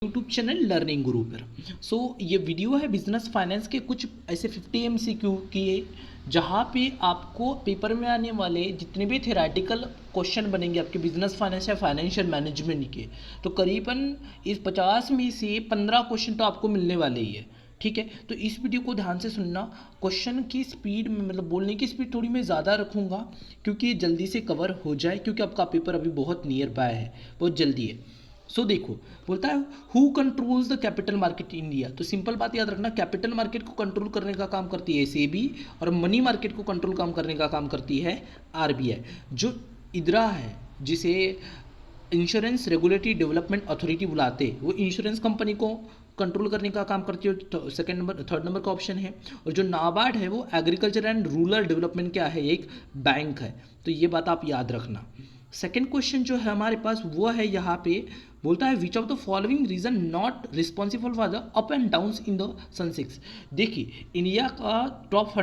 YouTube channel learning गुरु पर। ये video है बिजनेस फाइनेंस के कुछ ऐसे 50 MCQ की, जहाँ पे आपको पेपर में आने वाले जितने भी थेराटिकल क्वेश्चन बनेंगे आपके बिजनेस फाइनेंस या फाइनेंशियल मैनेजमेंट के, तो करीबन इस 50 में से 15 क्वेश्चन तो आपको मिलने वाले ही है। ठीक है, तो इस वीडियो को ध्यान से सुनना। क्वेश्चन की स्पीड में मतलब बोलने की स्पीड थोड़ी मैं ज़्यादा रखूँगा, क्योंकि ये जल्दी से कवर हो जाए, क्योंकि आपका पेपर अभी बहुत नियर बाय है, बहुत जल्दी है। देखो, बोलता है who controls the capital market in India. तो सिंपल बात याद रखना, कैपिटल मार्केट को कंट्रोल करने का काम करती है सेबी, और मनी मार्केट को कंट्रोल करने का काम करती है आरबीआई। जो इदरा है, जिसे इंश्योरेंस रेगुलेटरी डेवलपमेंट अथॉरिटी बुलाते, वो इंश्योरेंस कंपनी को कंट्रोल करने का काम करती है, तो थर्ड नंबर का ऑप्शन है। और जो नाबार्ड है वो एग्रीकल्चर एंड रूरल डेवलपमेंट क्या है, एक बैंक है। तो ये बात आप याद रखना। सेकेंड क्वेश्चन जो है हमारे पास वो है यहाँ पे, बोलता है which of the following reason not responsible for the up and downs in the Sensex. देखिए, इंडिया का टॉप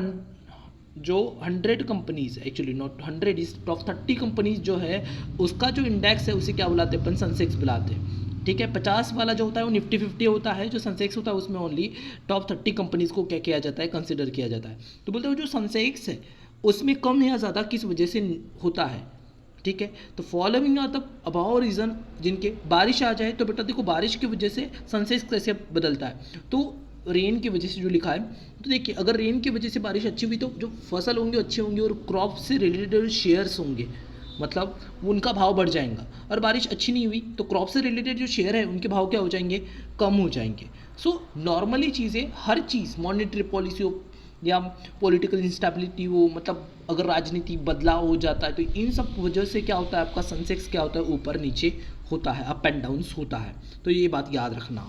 जो 100 कंपनीज, एक्चुअली नॉट 100, इस टॉप 30 कंपनीज जो है, उसका जो इंडेक्स है उसे क्या बुलाते हैं अपन, सेंसेक्स बुलाते हैं। ठीक है, 50 वाला जो होता है वो निफ्टी 50 होता है, जो सेंसेक्स होता है उसमें ओनली टॉप 30 कंपनीज को क्या किया जाता है, कंसिडर किया जाता है। तो बोलते हैं जो सेंसेक्स है उसमें कम या ज़्यादा किस वजह से होता है। ठीक है, तो following are the above reason, जिनके बारिश आ जाए तो बेटा देखो बारिश की वजह से सनसेट कैसे बदलता है, तो रेन की वजह से जो लिखा है। तो देखिए, अगर रेन की वजह से बारिश अच्छी हुई तो जो फसल होंगे अच्छे होंगे, और क्रॉप से रिलेटेड शेयर्स होंगे, मतलब उनका भाव बढ़ जाएगा। और बारिश अच्छी नहीं हुई तो क्रॉप से रिलेटेड जो शेयर है उनके भाव क्या हो जाएंगे, कम हो जाएंगे। नॉर्मली चीज़ें, हर चीज़, मॉनेटरी पॉलिसी हो या पॉलिटिकल इंस्टेबिलिटी हो, मतलब अगर राजनीति बदलाव हो जाता है, तो इन सब वजह से क्या होता है, आपका सेंसेक्स क्या होता है, ऊपर नीचे होता है, अप एंड डाउन्स होता है। तो ये बात याद रखना।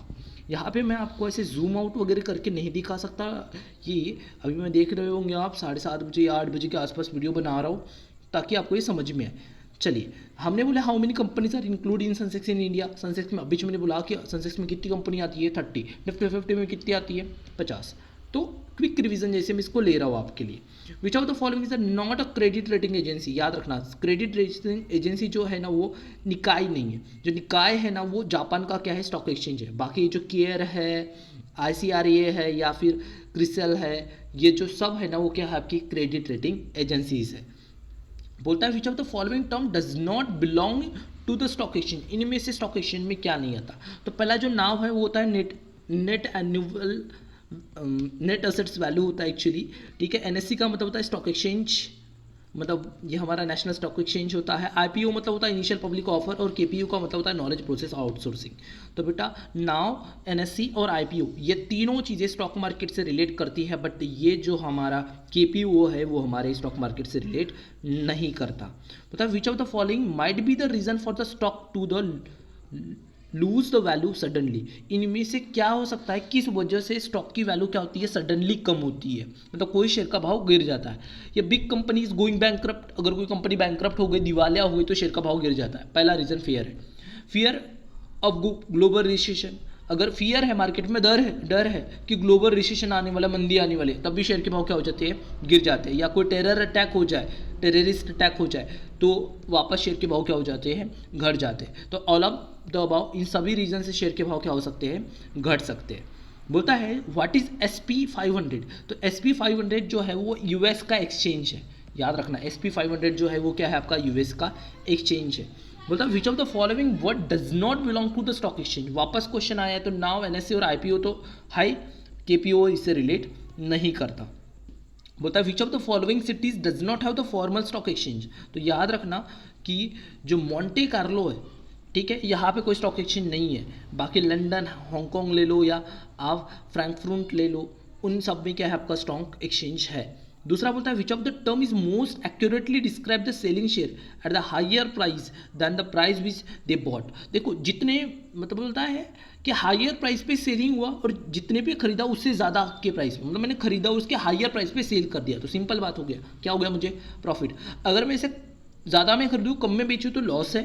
यहाँ पे मैं आपको ऐसे जूम आउट वगैरह करके नहीं दिखा सकता। ये अभी मैं देख रहे होंगे आप 7:30 बजे या 8 बजे के आसपास वीडियो बना रहा हूँ, ताकि आपको ये समझ में आए। चलिए, हमने बोला how many companies are include in Sensex in India. Sensex में बीच में बोला कि सेंसेक्स में कितनी कंपनी आती है, 30। निफ्टी 50 में कितनी आती है, 50। तो क्विक रिवीजन जैसे मैं इसको ले रहा हूँ आपके लिए। विच of the following is not a credit rating agency. याद रखना, क्रेडिट रेटिंग एजेंसी जो है ना वो निकाय नहीं है। जो निकाय है ना वो जापान का क्या है, स्टॉक एक्सचेंज है। बाकी जो केयर है, ICRA है या फिर क्रिसल है, ये जो सब है ना वो क्या है, आपकी क्रेडिट रेटिंग एजेंसीज है। बोलता है which of the following term does not belong to the stock exchange. इनमें से स्टॉक एक्सचेंज में क्या नहीं आता। तो पहला जो नाम है वो होता है net annual net assets value होता है एक्चुअली। ठीक है, NSE का मतलब होता है स्टॉक एक्सचेंज, मतलब ये हमारा नेशनल स्टॉक एक्सचेंज होता है। IPO मतलब होता है इनिशियल पब्लिक ऑफर, और KPU का मतलब होता है नॉलेज प्रोसेस आउटसोर्सिंग। तो बेटा नाउ NSE और IPO ये तीनों चीज़ें स्टॉक मार्केट से रिलेट करती है, बट ये जो हमारा KPO है वो हमारे स्टॉक मार्केट से रिलेट नहीं करता। मतलब which of the following might be the reason for the stock to the lose the value suddenly. इनमें से क्या हो सकता है, किस वजह से स्टॉक की वैल्यू क्या होती है, सडनली कम होती है, मतलब कोई शेयर का भाव गिर जाता है। या big company is going bankrupt, अगर कोई कंपनी बैंकक्रप्ट हो गई, दिवालिया हो गई, तो शेयर का भाव गिर जाता है। पहला रीजन फियर है, फियर ऑफ ग्लोबल रिसेशन। अगर फियर है मार्केट में, डर है कि ग्लोबल रिसेशन आने वाला, मंदी आने वाली, तब भी शेयर के भाव क्या हो जाते हैं, गिर जाते हैं। या कोई टेरर अटैक हो जाए, टेररिस्ट अटैक हो जाए, तो वापस शेयर के भाव क्या हो जाते हैं, घट जाते हैं। तो ऑल ऑफ द अबाव, इन सभी रीजन से शेयर के भाव क्या हो सकते हैं, घट सकते हैं। बोलता है व्हाट इज SP500। तो SP500 जो है वो US का एक्सचेंज है। याद रखना, SP500 जो है वो क्या है, आपका US का एक्सचेंज है। बोलता है which of the following word does not belong to the stock exchange. वापस क्वेश्चन आया है, तो नाउ NSE और IPO तो हाई, KPO इससे रिलेट नहीं करता। बोलता है which of the following cities does not have the formal stock exchange. तो याद रखना कि जो मॉन्टे कार्लो है, ठीक है, यहाँ पे कोई स्टॉक एक्सचेंज नहीं है। बाकी लंदन, हांगकॉन्ग ले लो या आप फ्रैंकफर्ट ले लो, उन सब में क्या है, आपका स्टॉक एक्सचेंज है। दूसरा बोलता है which of the term is most accurately describe the selling share at the higher price than the price which they bought. देखो, जितने मतलब बोलता है कि हायर प्राइस पे सेलिंग हुआ, और जितने पे खरीदा उससे ज़्यादा के प्राइस में, मतलब मैंने खरीदा और उसके हायर प्राइस पे सेल कर दिया, तो सिंपल बात हो गया, क्या हो गया, मुझे प्रॉफिट। अगर मैं इसे ज़्यादा में खरीदूँ, कम में बेचूँ, तो लॉस है।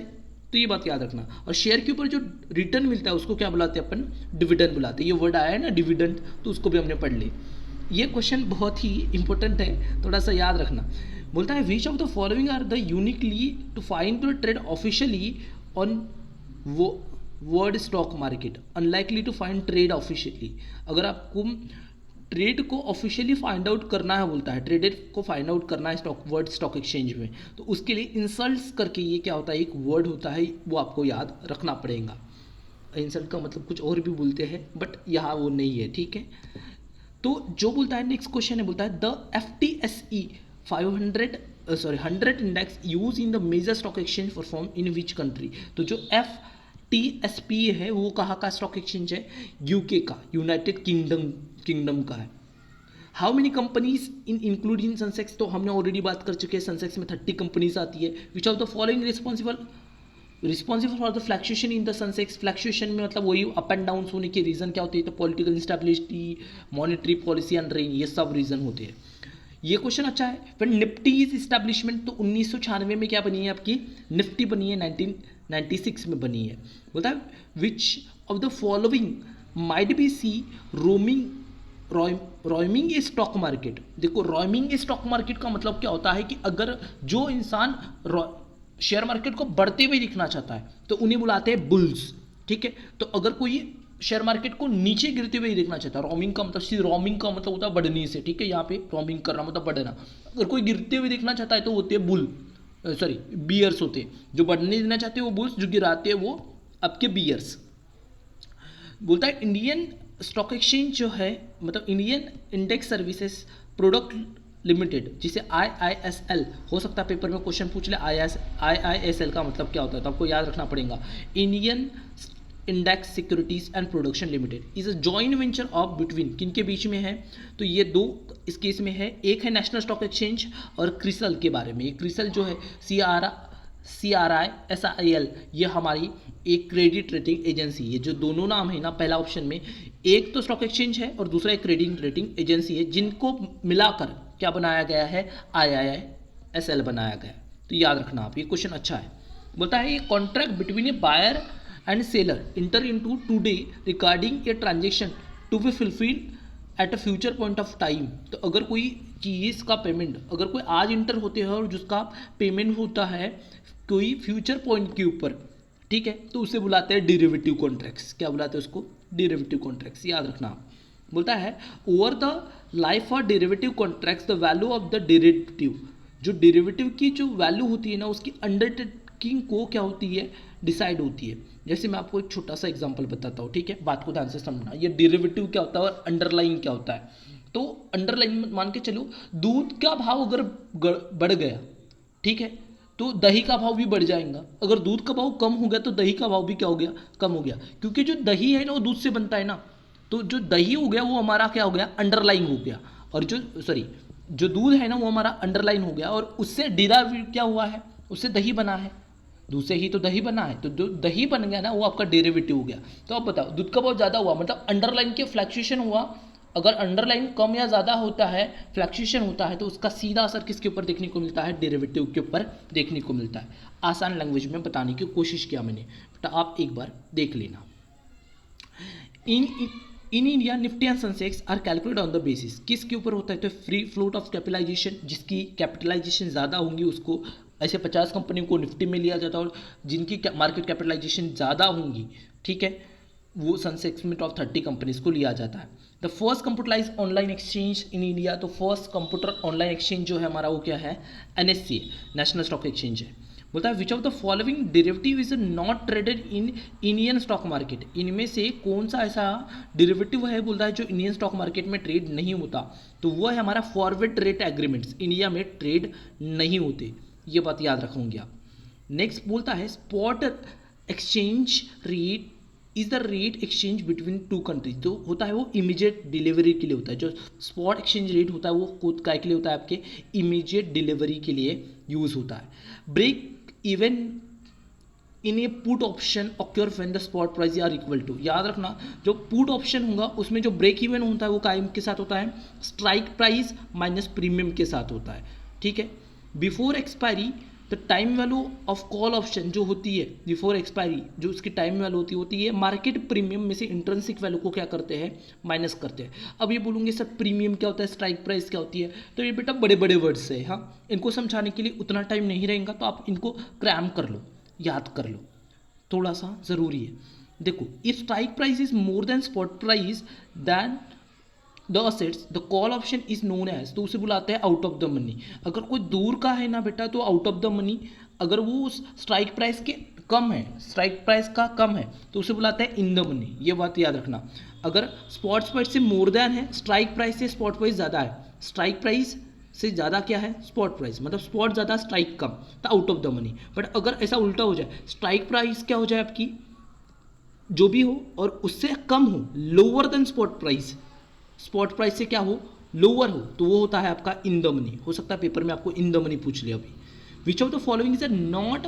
तो ये बात याद रखना। और शेयर के ऊपर जो रिटर्न मिलता है उसको क्या बुलाते हैं अपन, डिविडेंड बुलाते हैं। ये वर्ड आया है ना डिविडेंड, तो उसको भी हमने पढ़ ली। ये क्वेश्चन बहुत ही इंपॉर्टेंट है, थोड़ा सा याद रखना। बोलता है which of the following are the uniquely to find the trade officially on वो world stock market unlikely to find trade officially. अगर आपको ट्रेड को ऑफिशियली फाइंड आउट करना है, बोलता है ट्रेडेड को फाइंड आउट करना है वर्ल्ड स्टॉक एक्सचेंज में, तो उसके लिए इंसल्ट्स करके ये क्या होता है, एक वर्ड होता है, वो आपको याद रखना पड़ेगा। इंसल्ट का मतलब कुछ और भी बोलते हैं बट यहाँ वो नहीं है, ठीक है। तो जो बोलता है नेक्स्ट क्वेश्चन है, बोलता है the FTSE 100 index use in the major stock exchange perform in which country. तो जो FTSP है वो कहाँ का स्टॉक एक्सचेंज है, यूके का, यूनाइटेड किंगडम का है। How many companies including Sensex, तो हमने ऑलरेडी बात कर चुके हैं, सेंसेक्स में 30 कंपनीज आती है। Which of the following responsible for the fluctuation in the Sensex. Fluctuation में मतलब वही अप एंड डाउन होने के रीजन क्या होते हैं, तो political instability, monetary policy and rain, ये सब रीजन होते हैं। ये क्वेश्चन अच्छा है। फिर निफ्टी इज इस्टेब्लिशमेंट, तो 1996 में क्या बनी है आपकी, निफ्टी बनी है, 1996 में बनी है। बोलता है which of the following might be C roaming a stock market. देखो रॉयमिंग ए स्टॉक मार्केट का मतलब क्या होता है कि अगर जो इंसान शेयर मार्केट को बढ़ते हुए दिखना चाहता है तो उन्हें बुलाते हैं बुल्स, ठीक है। तो अगर कोई शेयर मार्केट को नीचे गिरते हुए देखना चाहता है, रोमिंग का मतलब रोमिंग का मतलब होता है बढ़ने से, ठीक है। यहाँ पे रोमिंग करना मतलब बढ़ना। अगर कोई गिरते हुए देखना चाहता है तो होते हैं बुल, सॉरी बियर्स होते हैं। जो बढ़ने देना चाहते हैं वो बुल्स, जो गिराते हैं वो आपके बियर्स। बोलता है इंडियन स्टॉक एक्सचेंज जो है, मतलब Indian index services product limited, जिसे IISL, हो सकता है पेपर में क्वेश्चन पूछ ले, IISL का मतलब क्या होता है, तो आपको याद रखना पड़ेगा। Indian index securities and production limited is a joint venture of between, किन के बीच में है, तो ये दो इस केस में है। एक है नेशनल स्टॉक एक्सचेंज और क्रिसल के बारे में। क्रिसल जो है CRISIL, ये हमारी एक क्रेडिट रेटिंग एजेंसी है। जो दोनों नाम है ना, पहला ऑप्शन में एक तो स्टॉक एक्सचेंज है और दूसरा एक क्रेडिट रेटिंग एजेंसी है, जिनको मिलाकर क्या बनाया गया है, IISL बनाया गया है। तो याद रखना आप, ये क्वेश्चन अच्छा है। बोलता है ये contract between a buyer and seller enter into today regarding a transaction to be fulfilled at a future point of time. तो अगर कोई चीज़ का पेमेंट, अगर कोई आज इंटर होते हैं और जिसका पेमेंट होता है कोई फ्यूचर पॉइंट के ऊपर, ठीक है, तो उसे बुलाते हैं डेरिवेटिव कॉन्ट्रैक्ट्स। क्या बुलाते हैं उसको, डेरिवेटिव कॉन्ट्रैक्ट्स, याद रखना आप। बोलता है over the life of derivative contracts the value of the derivative, जो डेरिवेटिव की जो वैल्यू होती है ना, उसकी अंडरटेकिंग को क्या होती है, डिसाइड होती है। जैसे मैं आपको एक छोटा सा एग्जांपल बताता हूँ, ठीक है, बात को ध्यान से समझना। ये डेरिवेटिव क्या होता है और अंडरलाइन क्या होता है। तो अंडरलाइन मान के चलो, दूध का भाव अगर बढ़ गया, ठीक है, तो दही का भाव भी बढ़ जाएगा। अगर दूध का भाव कम हो गया तो दही का भाव भी क्या हो गया, कम हो गया, क्योंकि जो दही है ना वो दूध से बनता है ना। तो जो दही हो गया वो हमारा क्या हो गया, अंडरलाइन हो गया। और जो दूध है ना वो हमारा अंडरलाइन हो गया, और उससे डिराइव क्या हुआ है, उससे दही बना है, दूध से ही तो दही बना है। तो जो दही बन गया ना वो आपका डेरिवेटिव हो गया। तो अब बताओ, दूध का भाव ज़्यादा हुआ मतलब अंडरलाइन के फ्लैक्चुएशन हुआ। अगर अंडरलाइन कम या ज़्यादा होता है, फ्लैक्चुएशन होता है, तो उसका सीधा असर किसके ऊपर देखने को मिलता है, डेरिवेटिव के ऊपर देखने को मिलता है। आसान लैंग्वेज में बताने की कोशिश किया मैंने, बेटा आप एक बार देख लेना। In India Nifty and Sensex are calculate on the basis, किसके ऊपर होता है, तो फ्री फ्लोट ऑफ कैपिटलाइजेशन। जिसकी कैपिटलाइजेशन ज़्यादा होंगी उसको, ऐसे 50 कंपनियों को निफ्टी में लिया जाता है, और जिनकी मार्केट कैपिटलाइजेशन ज़्यादा होंगी, ठीक है, वो सेंसेक्स में टॉप 30 कंपनीज को लिया जाता है। The first computerize online exchange in India, तो फर्स्ट कंप्यूटर ऑनलाइन एक्सचेंज जो है हमारा वो क्या है, NSE, नेशनल स्टॉक एक्सचेंज है। बोलता है which of the following derivative is not traded in Indian stock market, इनमें से कौन सा ऐसा डेरिवेटिव है, बोलता है जो इंडियन स्टॉक मार्केट में ट्रेड नहीं होता, तो वो है हमारा फॉरवर्ड रेट एग्रीमेंट्स, इंडिया में ट्रेड नहीं होते। ये बात याद रखोगे आप। नेक्स्ट बोलता है spot exchange rate is the rate exchange between two countries, तो होता है वो इमीडिएट डिलीवरी के लिए होता है। जो स्पॉट एक्सचेंज रेट होता है वो खुद काय के लिए होता है, आपके इमीडिएट डिलीवरी के लिए यूज होता है। Break even in a put option occur when the spot price are equal to, याद रखना जो पुट ऑप्शन होगा उसमें जो ब्रेक इवन होता है वो काय के साथ होता है, स्ट्राइक प्राइस माइनस प्रीमियम के साथ होता है, ठीक है। Before expiry the time value of call option जो होती है बिफोर एक्सपायरी, जो उसकी टाइम वैल्यू होती है मार्केट प्रीमियम में से इंट्रिंसिक वैल्यू को क्या करते हैं, माइनस करते हैं। अब ये बोलूँगे सर प्रीमियम क्या होता है, स्ट्राइक प्राइस क्या होती है, तो ये बेटा बड़े बड़े वर्ड्स है, हाँ, इनको समझाने के लिए उतना टाइम नहीं रहेगा, तो आप इनको क्रैम कर लो, याद कर लो, थोड़ा सा ज़रूरी है। देखो, if strike price is more than spot price then the assets the call option is known as, तो उसे बुलाते हैं आउट ऑफ द मनी। अगर कोई दूर का है ना बेटा तो आउट ऑफ द मनी, अगर वो उस स्ट्राइक प्राइस के कम है, स्ट्राइक प्राइस का कम है तो उसे बुलाते हैं इन द मनी, ये बात याद रखना। अगर स्पॉट प्राइस से मोर देन है, स्ट्राइक प्राइस से स्पॉट प्राइस ज़्यादा है, स्ट्राइक प्राइस से ज़्यादा क्या है स्पॉट प्राइस, मतलब स्पॉट ज़्यादा स्ट्राइक कम, तो out of the money. But अगर ऐसा उल्टा हो जाए, स्ट्राइक प्राइस क्या हो जाए आपकी जो भी हो और उससे कम हो, lower than spot price, spot price से क्या हो लोअर हो, तो वो होता है आपका इन द मनी। हो सकता है पेपर में आपको इन द मनी पूछ लिया अभी। विच of the following is not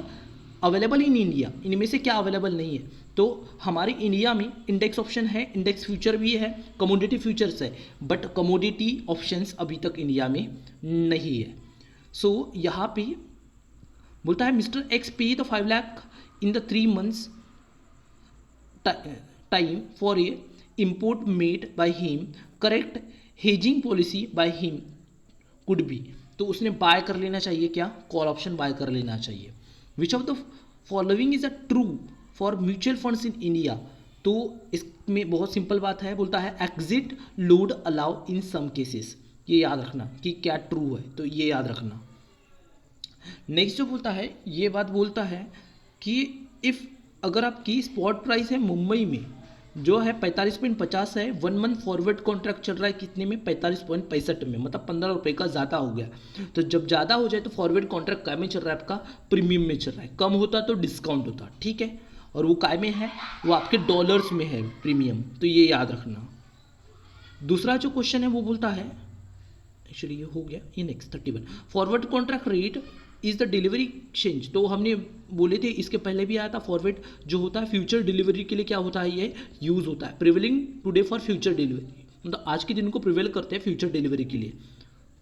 available in India, इनमें से क्या अवेलेबल नहीं है, तो हमारे इंडिया में इंडेक्स ऑप्शन है, इंडेक्स फ्यूचर भी है, कमोडिटी फ्यूचर्स है, बट कमोडिटी ऑप्शंस अभी तक इंडिया में नहीं है। सो यहाँ पे बोलता है मिस्टर एक्स पे the 5 lakh in the 3 months time for a import made by him, correct hedging policy by him could be, तो उसने बाय कर लेना चाहिए, क्या कॉल ऑप्शन बाय कर लेना चाहिए। Which of the following is a true for mutual funds in India, तो इसमें बहुत सिंपल बात है, बोलता है exit load allow in some cases, ये याद रखना कि क्या ट्रू है, तो ये याद रखना। नेक्स्ट जो बोलता है ये बात बोलता है कि इफ अगर आपकी स्पॉट प्राइस है मुंबई में जो है 45.50 है, 1 month फॉरवर्ड कॉन्ट्रैक्ट चल रहा है कितने में 45.65 में, मतलब 15 रुपये का ज़्यादा हो गया। तो जब ज़्यादा हो जाए तो फॉरवर्ड कॉन्ट्रैक्ट काय में चल रहा है आपका प्रीमियम में चल रहा है, कम होता तो डिस्काउंट होता, ठीक है, और वो काय में है वो आपके डॉलर्स में है प्रीमियम, तो ये याद रखना। दूसरा जो क्वेश्चन है वो बोलता है, एक्चुअली ये हो गया, ये next 31 forward contract rate is the delivery exchange, तो हमने बोले थे इसके पहले भी आया था, फॉरवर्ड जो होता है फ्यूचर डिलीवरी के लिए क्या होता है ये यूज़ होता है, prevailing today for future delivery, मतलब आज के दिन को प्रिवेल करते हैं फ्यूचर डिलीवरी के लिए,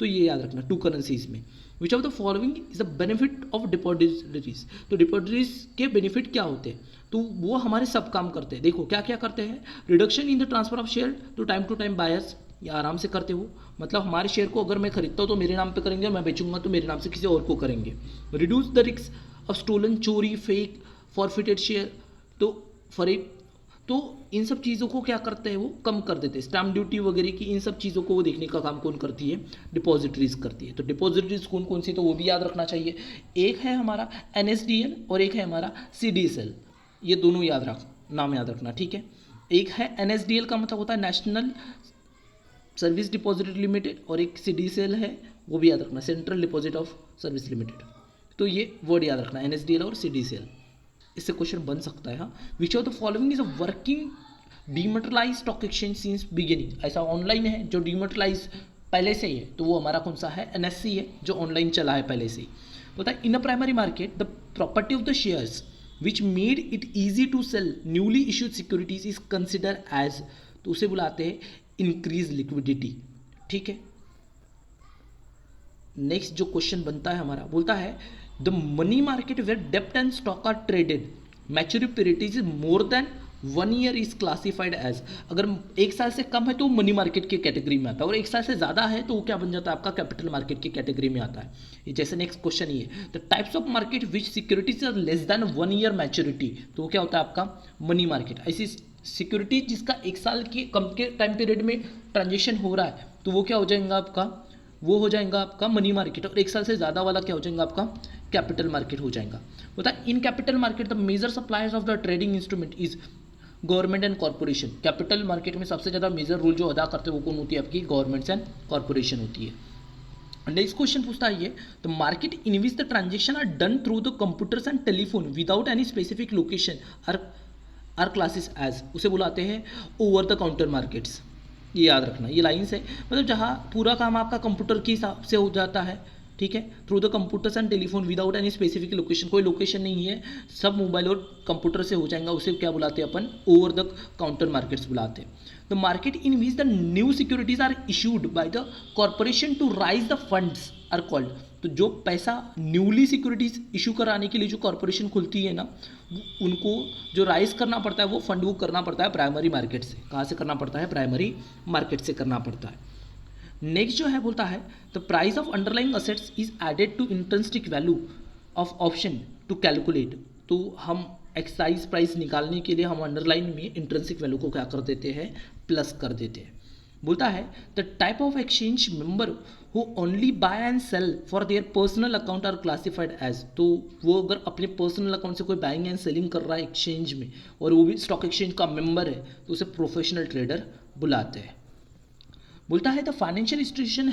तो ये याद रखना टू करेंसीज में। विच of the following is the benefit of depositories, तो डिपॉजिटरीज के बेनिफिट क्या होते हैं, तो वो हमारे सब काम करते हैं। देखो क्या क्या करते हैं, reduction in the transfer of share to time buyers, ये आराम से करते हो, मतलब हमारे शेयर को अगर मैं खरीदता हूँ तो मेरे नाम पे करेंगे, मैं बेचूंगा तो मेरे नाम से किसी और को करेंगे। Reduce the risk of stolen, चोरी, फेक, फॉरफिटेड शेयर, तो फरेब, तो इन सब चीज़ों को क्या करते हैं वो कम कर देते हैं। स्टैम्प ड्यूटी वगैरह की इन सब चीज़ों को वो देखने का काम कौन करती है, डिपॉजिटरीज करती है। तो डिपॉजिटरीज कौन कौन सी, तो वो भी याद रखना चाहिए, एक है हमारा NSDL और एक है हमारा CDSL, ये दोनों याद रख, नाम याद रखना, ठीक है। एक है NSDL का मतलब होता है नेशनल सर्विस डिपॉजिटरी लिमिटेड, और एक CDSL है वो भी याद रखना, central deposit of service limited, तो ये वर्ड याद रखना NSDL और CDSL, इससे क्वेश्चन बन सकता है। हाँ, which of the following is a working demutualise stock exchange since beginning, ऐसा ऑनलाइन है जो डीमेटलाइज पहले से ही है, तो वो हमारा कौन सा है, NSE है जो ऑनलाइन चला है पहले से ही। पता है in a primary market the property of the shares which made it easy to sell newly issued securities is consider as, तो उसे बुलाते हैं इंक्रीज लिक्विडिटी, ठीक है। नेक्स्ट जो क्वेश्चन बनता है हमारा, बोलता है द मनी मार्केट वेयर डेप्ट and stock are traded maturity period is more than 1 year is classified as, अगर 1 साल से कम है तो मनी मार्केट की कैटेगरी में आता है, और 1 साल से ज़्यादा है तो वो क्या बन जाता है आपका कैपिटल मार्केट की कैटेगरी में आता है। जैसे नेक्स्ट क्वेश्चन ये, the types of market which securities are less than 1 year maturity, तो वो क्या होता है आपका मनी मार्केट। ऐसी सिक्योरिटी जिसका 1 साल के कम के टाइम पीरियड में ट्रांजेक्शन हो रहा है तो वो क्या हो जाएगा आपका, वो हो जाएगा आपका मनी मार्केट, और 1 साल से ज़्यादा वाला क्या हो जाएगा आपका कैपिटल मार्केट हो जाएगा। होता है in capital market the major suppliers of the trading instrument is government and corporation, capital market में सबसे ज़्यादा मेजर रोल जो अदा करते हैं वो कौन होती है आपकी, गवर्नमेंट्स एंड कॉर्पोरेशन होती है। नेक्स्ट क्वेश्चन पूछता है ये, the market in which the transaction are done through the computers and telephone without any specific location are classes as, उसे बुलाते हैं ओवर द काउंटर मार्केट्स, ये याद रखना। ये लाइन्स है मतलब जहाँ पूरा काम आपका कंप्यूटर के हिसाब से हो जाता है, ठीक है, through the computers and telephone without any specific location, कोई लोकेशन नहीं है, सब मोबाइल और कंप्यूटर से हो जाएगा, उसे क्या बुलाते हैं अपन, ओवर द काउंटर मार्केट्स बुलाते हैं। The market in which the new securities are issued by the corporation to raise the funds are called, तो जो पैसा न्यूली सिक्योरिटीज इशू कराने के लिए जो कॉर्पोरेशन खुलती है ना, उनको जो राइज करना पड़ता है वो फंड वो करना पड़ता है प्राइमरी मार्केट से। कहाँ से करना पड़ता है, प्राइमरी मार्केट से करना पड़ता है। नेक्स्ट जो है बोलता है the price of underlying assets is added to intrinsic value of option to calculate, तो हम एक्साइज प्राइस निकालने के लिए हम अंडरलाइन में इंट्रिंसिक वैल्यू को क्या कर देते हैं, प्लस कर देते हैं। बोलता है the type of exchange member who only buy and sell for their personal account are classified as, तो वो अगर अपने पर्सनल अकाउंट से कोई बाइंग एंड सेलिंग कर रहा है एक्सचेंज में और वो भी स्टॉक एक्सचेंज का मेंबर है तो उसे प्रोफेशनल ट्रेडर बुलाते हैं। बोलता है the financial institution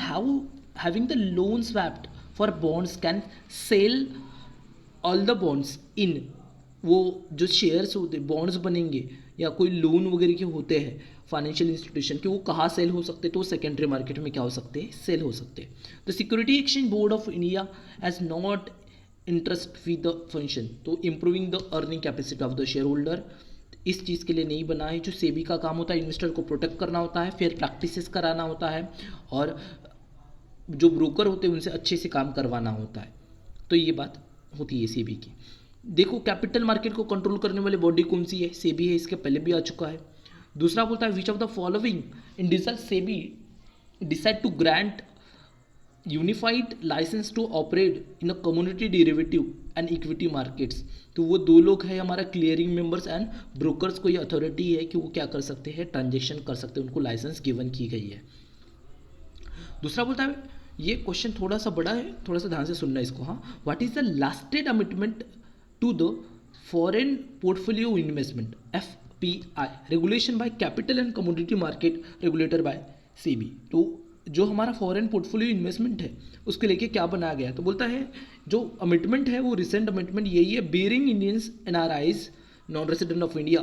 having the loan swapped for bonds can sell all the bonds in, वो जो शेयर्स होते बॉन्ड्स बनेंगे या कोई लोन वगैरह के होते हैं फाइनेंशियल इंस्टीट्यूशन के, वो कहाँ सेल हो सकते हैं, तो सेकेंडरी मार्केट में क्या हो सकते हैं, सेल हो सकते हैं। The security exchange board of India has not interest with the function, तो improving the earning capacity of the shareholder, इस चीज़ के लिए नहीं बना है। जो सेबी का काम होता है इन्वेस्टर को प्रोटेक्ट करना होता है, फेयर प्रैक्टिसेस कराना होता है और जो ब्रोकर होते हैं उनसे अच्छे से काम करवाना होता है। तो ये बात होती है सेबी की। देखो कैपिटल मार्केट को कंट्रोल करने वाली बॉडी कौन सी है, सेबी है, इसके पहले भी आ चुका है। दूसरा बोलता है which of the following individual SEBI decide to grant unified license to operate in a community derivative and equity markets, तो वो दो लोग हैं हमारा क्लियरिंग मेंबर्स एंड ब्रोकर्स को ये अथॉरिटी है कि वो क्या कर सकते हैं, ट्रांजेक्शन कर सकते हैं, उनको लाइसेंस गिवन की गई है। दूसरा बोलता है, ये क्वेश्चन थोड़ा सा बड़ा है, थोड़ा सा ध्यान से सुनना इसको। हाँ, what is the lasted commitment to the foreign portfolio investment FPI regulation by capital and commodity market regulator by SEBI, तो जो हमारा फॉरेन पोर्टफोलियो इन्वेस्टमेंट है उसके लेके क्या बनाया गया है, तो बोलता है जो अमिटमेंट है वो रिसेंट अमिटमेंट यही है, barring Indians NRIs non resident of India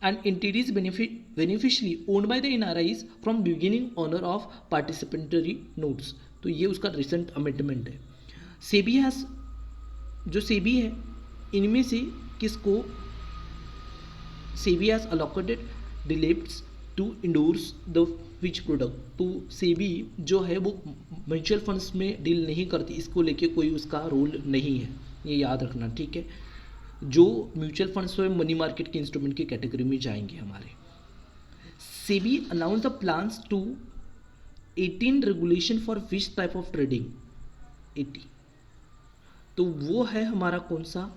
and entities beneficially owned by the NRIs from beginning owner of participatory notes, तो ये उसका रिसेंट अमिटमेंट है। सेबी हैज, जो सेबी है इनमें से किसको सेबी हैज अलोकेटेड डिलेप्स to endorse the which product, तो सेबी जो है वो म्यूचुअल फंड्स में डील नहीं करती, इसको लेके कोई उसका रोल नहीं है, ये याद रखना, ठीक है। जो म्यूचुअल फंड्स है मनी मार्केट के इंस्ट्रूमेंट की कैटेगरी में जाएंगे हमारे। SEBI announce the plans to 18 regulation for which type of trading 80, तो वो है हमारा कौन सा,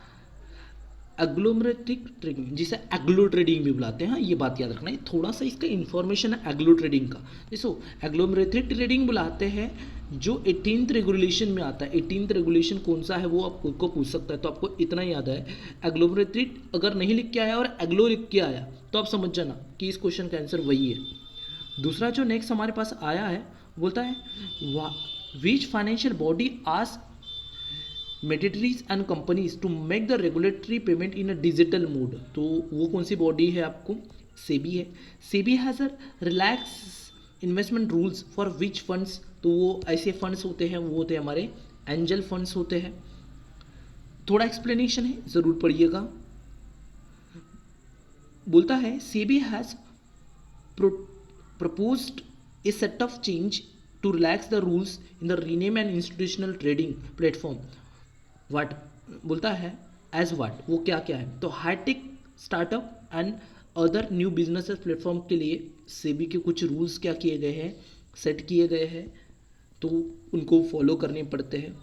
एग्लोमरेटिक ट्रेडिंग, जिसे एग्लो ट्रेडिंग भी बुलाते हैं। हाँ, ये बात याद रखना है, थोड़ा सा इसका इन्फॉर्मेशन है एग्लो ट्रेडिंग का। देखो एग्लोमरेटिक ट्रेडिंग बुलाते हैं जो 18th रेगुलेशन में आता है। 18th रेगुलेशन कौन सा है वो आप खुद को पूछ सकता है, तो आपको इतना याद है एग्लोमरेटिक अगर नहीं लिख के आया और एग्लो लिख के आया तो आप समझ जाना कि इस क्वेश्चन का आंसर वही है। दूसरा जो नेक्स्ट हमारे पास आया है बोलता है which financial body ask intermediaries and companies to make the regulatory payment in a digital mode, तो वो कौन सी बॉडी है आपको, सेबी है। SEBI has a relax investment rules for which funds, तो वो ऐसे फंड्स होते हैं, वो होते हैं हमारे एंजल फंड्स होते हैं। थोड़ा एक्सप्लेनेशन है, ज़रूर पढ़िएगा। बोलता है SEBI has proposed a set of change to relax the rules in the rename and institutional trading platform. What बोलता है as what, वो क्या क्या है, तो hi-tech startup and other new businesses platform के लिए सेबी के कुछ रूल्स क्या किए गए हैं, सेट किए गए हैं, तो उनको फॉलो करने पड़ते हैं।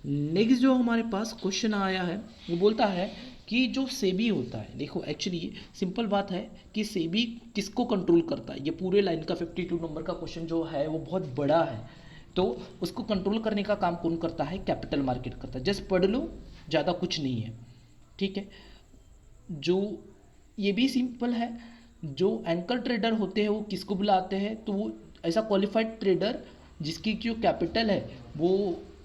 नेक्स्ट जो हमारे पास क्वेश्चन आया है वो बोलता है कि जो सेबी होता है, देखो एक्चुअली सिंपल बात है कि सेबी किसको कंट्रोल करता है, ये पूरे लाइन का 52 नंबर का क्वेश्चन जो है वो बहुत बड़ा है, तो उसको कंट्रोल करने का काम कौन करता है, कैपिटल मार्केट करता है। जस्ट पढ़ लो, ज़्यादा कुछ नहीं है, ठीक है। जो ये भी सिंपल है, जो एंकर ट्रेडर होते हैं वो किसको बुलाते हैं, तो वो ऐसा क्वालिफाइड ट्रेडर जिसकी जो कैपिटल है वो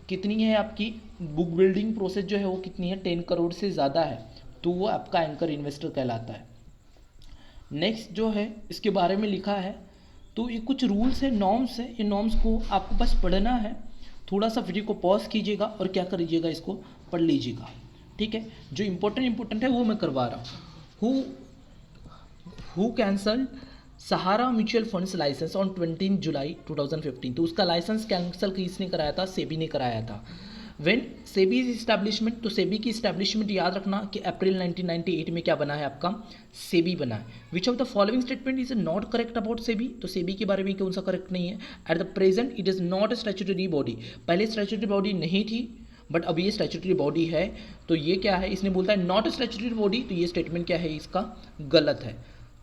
कितनी है, आपकी बुक बिल्डिंग प्रोसेस जो है वो कितनी है, 10 करोड़ से ज़्यादा है, तो वो आपका एंकर इन्वेस्टर कहलाता है। नेक्स्ट जो है इसके बारे में लिखा है, तो ये कुछ रूल्स है, नॉर्म्स है, ये नॉर्म्स को आपको बस पढ़ना है। थोड़ा सा वीडियो को पॉज कीजिएगा और क्या करिएगा, इसको पढ़ लीजिएगा, ठीक है। जो इम्पोर्टेंट है वो मैं करवा रहा हूँ। Who cancel Sahara mutual funds license on 20 July 2015, तो उसका लाइसेंस कैंसिल किसने कराया था, सेबी ने कराया था। व्हेन सेबी इस्टेब्लिशमेंट, तो सेबी की इस्टेब्लिशमेंट याद रखना कि अप्रैल 1998 में क्या बना है, आपका सेबी बना है। Which of the following statement is not correct about SEBI, तो सेबी के बारे में कौन सा करेक्ट नहीं है। At the present it is not statutory body, पहले स्टैट्यूटरी बॉडी नहीं थी, बट अब ये स्टैट्यूटरी बॉडी है, तो ये क्या है, इसने बोलता है नॉट स्टैट्यूटरी बॉडी, तो ये स्टेटमेंट क्या है इसका गलत है।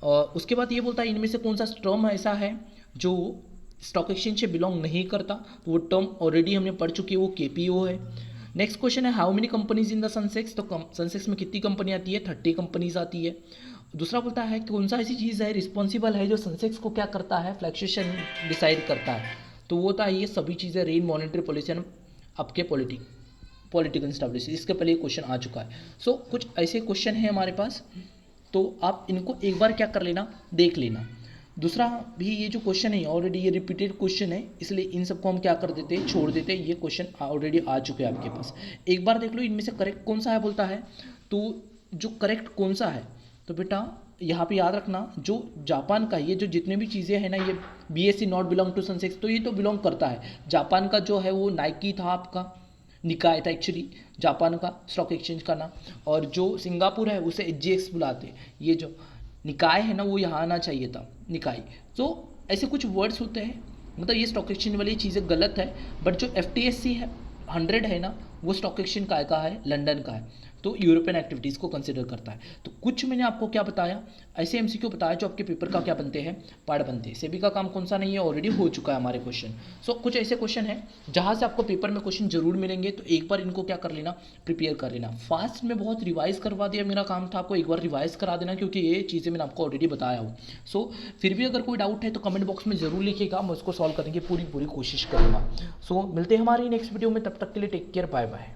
और उसके बाद ये बोलता है इनमें से कौन सा टर्म ऐसा है जो स्टॉक एक्सचेंज से बिलोंग नहीं करता, तो वो टर्म ऑलरेडी हमने पढ़ चुकी है, वो केपीओ है। नेक्स्ट क्वेश्चन है how many companies in the Sensex, तो सनसेक्स में कितनी कंपनी आती है, 30 कंपनीज आती है। दूसरा बोलता है कौन सा ऐसी चीज़ है रिस्पॉन्सिबल है जो सनसेक्स को क्या करता है, फ्लक्चुएशन डिसाइड करता है, तो वो था ये सभी चीज़ें रेन मॉनेटरी पॉलिसी आपके पॉलिटिकल इंस्टेबिलिटी, इसके पहले ये क्वेश्चन आ चुका है। सो कुछ ऐसे क्वेश्चन हैं हमारे पास, तो आप इनको एक बार क्या कर लेना, देख लेना। दूसरा भी ये जो क्वेश्चन है ऑलरेडी ये रिपीटेड क्वेश्चन है, इसलिए इन सबको हम क्या कर देते हैं, छोड़ देते हैं, ये क्वेश्चन ऑलरेडी आ चुके हैं आपके पास। एक बार देख लो इनमें से करेक्ट कौन सा है बोलता है, तो जो करेक्ट कौन सा है, तो बेटा यहाँ पे याद रखना जो जापान का ये जो जितने भी चीज़ें हैं ना, ये BSE नॉट बिलोंग टू सनसेक्स, तो ये तो बिलोंग करता है। जापान का जो है वो नाइकी था, आपका निकाय था एक्चुअली जापान का स्टॉक एक्सचेंज का नाम, और जो सिंगापुर है उसे SGX बुलाते हैं। ये जो निकाय है ना वो यहाँ आना चाहिए था, निकाय। तो ऐसे कुछ वर्ड्स होते हैं, मतलब ये स्टॉक एक्सचेंज वाली चीज़ें गलत है, बट जो FTSE है 100 है ना, वो स्टॉक एक्सचेंज का है, लंदन का है, तो यूरोपियन एक्टिविटीज़ को कंसिडर करता है। तो कुछ मैंने आपको क्या बताया, ऐसे MCQ बताया जो आपके पेपर का क्या बनते हैं, पार्ट बनते हैं। सेबी का काम कौन सा नहीं है, ऑलरेडी हो चुका है हमारे क्वेश्चन। सो कुछ ऐसे क्वेश्चन हैं जहाँ से आपको पेपर में क्वेश्चन जरूर मिलेंगे, तो एक बार इनको क्या कर लेना, प्रिपेयर कर लेना। फास्ट में बहुत रिवाइज करवा दिया, मेरा काम था आपको एक बार रिवाइज करा देना, क्योंकि ये चीज़ें मैंने आपको ऑलरेडी बताया हूँ। सो फिर भी अगर कोई डाउट है तो कमेंट बॉक्स में जरूर लिखिएगा, मैं उसको सॉल्व करने की पूरी कोशिश करूँगा। सो मिलते हैं हमारी नेक्स्ट वीडियो में, तब तक के लिए टेक केयर, बाय बाय।